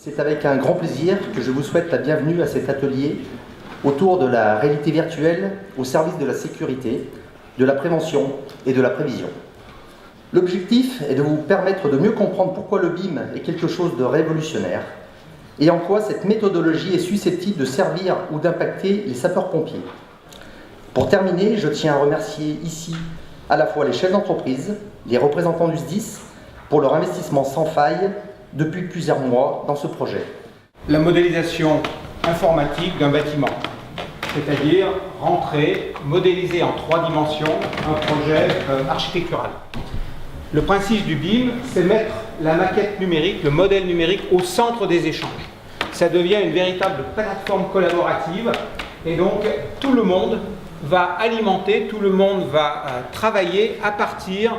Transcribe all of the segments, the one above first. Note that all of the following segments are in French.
C'est avec un grand plaisir que je vous souhaite la bienvenue à cet atelier autour de la réalité virtuelle au service de la sécurité, de la prévention et de la prévision. L'objectif est de vous permettre de mieux comprendre pourquoi le BIM est quelque chose de révolutionnaire et en quoi cette méthodologie est susceptible de servir ou d'impacter les sapeurs-pompiers. Pour terminer, je tiens à remercier ici à la fois les chefs d'entreprise, les représentants du SDIS pour leur investissement sans faille depuis plusieurs mois dans ce projet. La modélisation informatique d'un bâtiment, c'est-à-dire rentrer, modéliser en 3 dimensions un projet architectural. Le principe du BIM, c'est mettre la maquette numérique, le modèle numérique au centre des échanges. Ça devient une véritable plateforme collaborative et donc tout le monde va alimenter, tout le monde va travailler à partir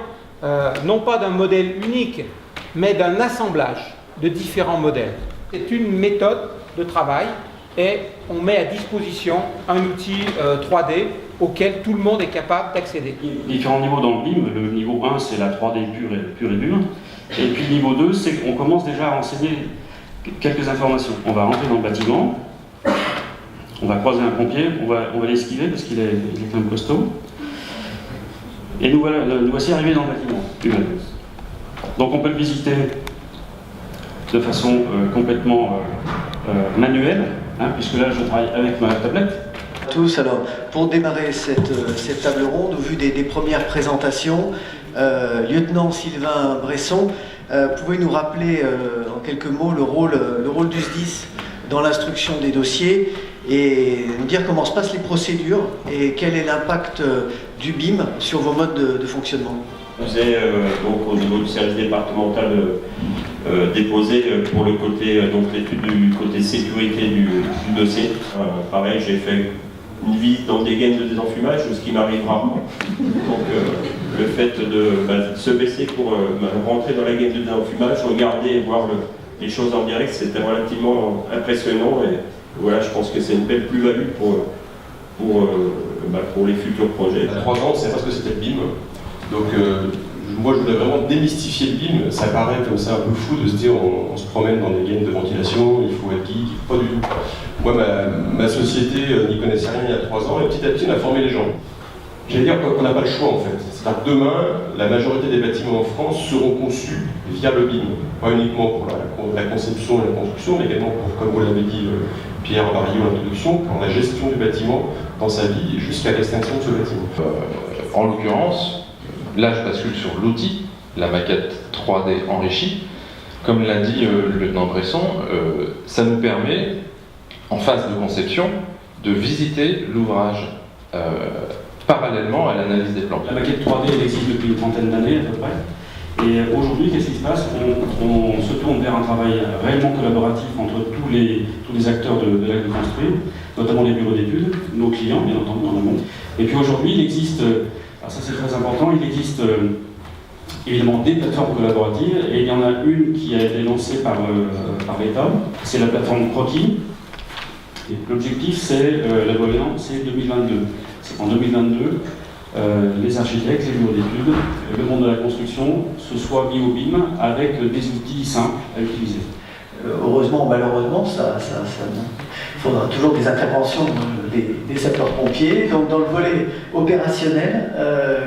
non pas d'un modèle unique, mais d'un assemblage de différents modèles. C'est une méthode de travail et on met à disposition un outil 3D auquel tout le monde est capable d'accéder. Différents niveaux dans le BIM. Le niveau 1, c'est la 3D pure et dure. Et puis le niveau 2, c'est qu'on commence déjà à renseigner quelques informations. On va rentrer dans le bâtiment, on va croiser un pompier, on va l'esquiver parce qu'il est quand même costaud. Et nous voici arrivés dans le bâtiment. Donc on peut le visiter de façon complètement manuelle, puisque là je travaille avec ma tablette. Tous, alors pour démarrer cette table ronde, au vu des premières présentations, lieutenant Sylvain Bresson, pouvez nous rappeler en quelques mots le rôle du SDIS dans l'instruction des dossiers et nous dire comment se passent les procédures et quel est l'impact du BIM sur vos modes de fonctionnement. Vous avez donc au niveau du service départemental déposé pour le côté, donc l'étude du côté sécurité du dossier. Pareil, j'ai fait une visite dans des gaines de désenfumage, ce qui m'arrive rarement. Donc le fait de se baisser pour rentrer dans la gaine de désenfumage, regarder et voir les choses en direct, c'était relativement impressionnant. Et voilà, je pense que c'est une belle plus-value pour les futurs projets. Il y a 3 ans, on ne savait pas ce que c'était le BIM. Donc moi je voulais vraiment démystifier le BIM. Ça paraît comme ça un peu fou de se dire on se promène dans des gaines de ventilation, il faut être geek, pas du tout. Moi ma société n'y connaissait rien il y a 3 ans et petit à petit on a formé les gens. J'allais dire qu'on n'a pas le choix en fait. C'est-à-dire que demain, la majorité des bâtiments en France seront conçus via le BIM. Pas uniquement pour la conception et la construction, mais également pour, comme vous l'avez dit Pierre Barillot en introduction, pour la gestion du bâtiment dans sa vie jusqu'à l'extinction de ce bâtiment. En l'occurrence, là, je bascule sur l'outil, la maquette 3D enrichie. Comme l'a dit le lieutenant Bresson, ça nous permet, en phase de conception, de visiter l'ouvrage parallèlement à l'analyse des plans. La maquette 3D elle existe depuis une trentaine d'années à peu près. Et aujourd'hui, qu'est-ce qui se passe? On se tourne vers un travail réellement collaboratif entre tous les acteurs de l'acte de construire, notamment les bureaux d'études, nos clients, bien entendu, dans le monde. Et puis aujourd'hui, il existe, ça c'est très important, il existe évidemment des plateformes collaboratives, et il y en a une qui a été lancée par l'État, c'est la plateforme Croquis. L'objectif, c'est la voyant, c'est 2022. C'est en 2022, les architectes, les bureaux d'études, le monde de la construction se soient mis au BIM avec des outils simples à utiliser. Heureusement ou malheureusement, il faudra toujours des interventions des sapeurs-pompiers. Donc dans le volet opérationnel,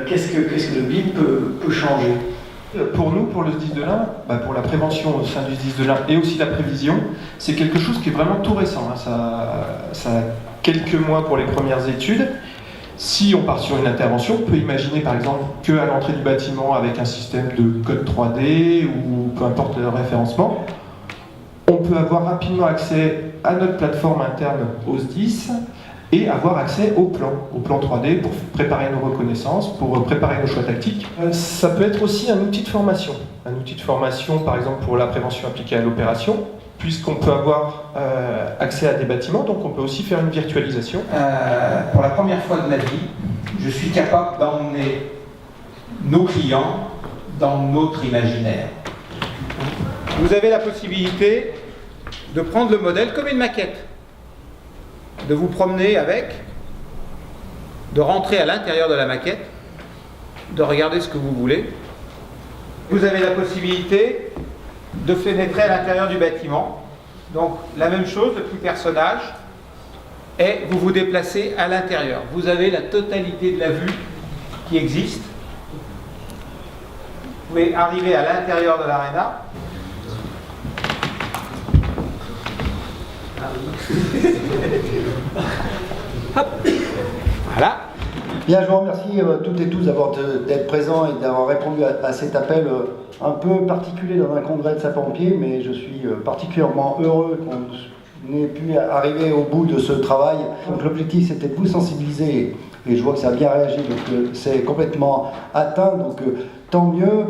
qu'est-ce que le BIM peut changer? Pour nous, pour le SDIS de l'Ain, pour la prévention au sein du SDIS de l'Ain et aussi la prévision, c'est quelque chose qui est vraiment tout récent. Ça a quelques mois pour les premières études. Si on part sur une intervention, on peut imaginer par exemple qu'à l'entrée du bâtiment avec un système de code 3D ou peu importe le référencement, on peut avoir rapidement accès à notre plateforme interne au SDIS et avoir accès au plan 3D pour préparer nos reconnaissances, pour préparer nos choix tactiques. Ça peut être aussi un outil de formation. Un outil de formation par exemple pour la prévention appliquée à l'opération, puisqu'on peut avoir accès à des bâtiments, donc on peut aussi faire une virtualisation. Pour la première fois de ma vie, je suis capable d'emmener nos clients dans notre imaginaire. Vous avez la possibilité de prendre le modèle comme une maquette, de vous promener avec, de rentrer à l'intérieur de la maquette, de regarder ce que vous voulez. Vous avez la possibilité de pénétrer à l'intérieur du bâtiment Donc la même chose, le petit personnage, et vous vous déplacez à l'intérieur. Vous avez la totalité de la vue qui existe. Vous pouvez arriver à l'intérieur de l'aréna. Hop. Voilà. Bien, je vous remercie toutes et tous d'être présents et d'avoir répondu à cet appel un peu particulier dans un congrès de sapeurs-pompiers, mais je suis particulièrement heureux qu'on ait pu arriver au bout de ce travail. Donc l'objectif, c'était de vous sensibiliser, et je vois que ça a bien réagi, donc c'est complètement atteint, donc tant mieux.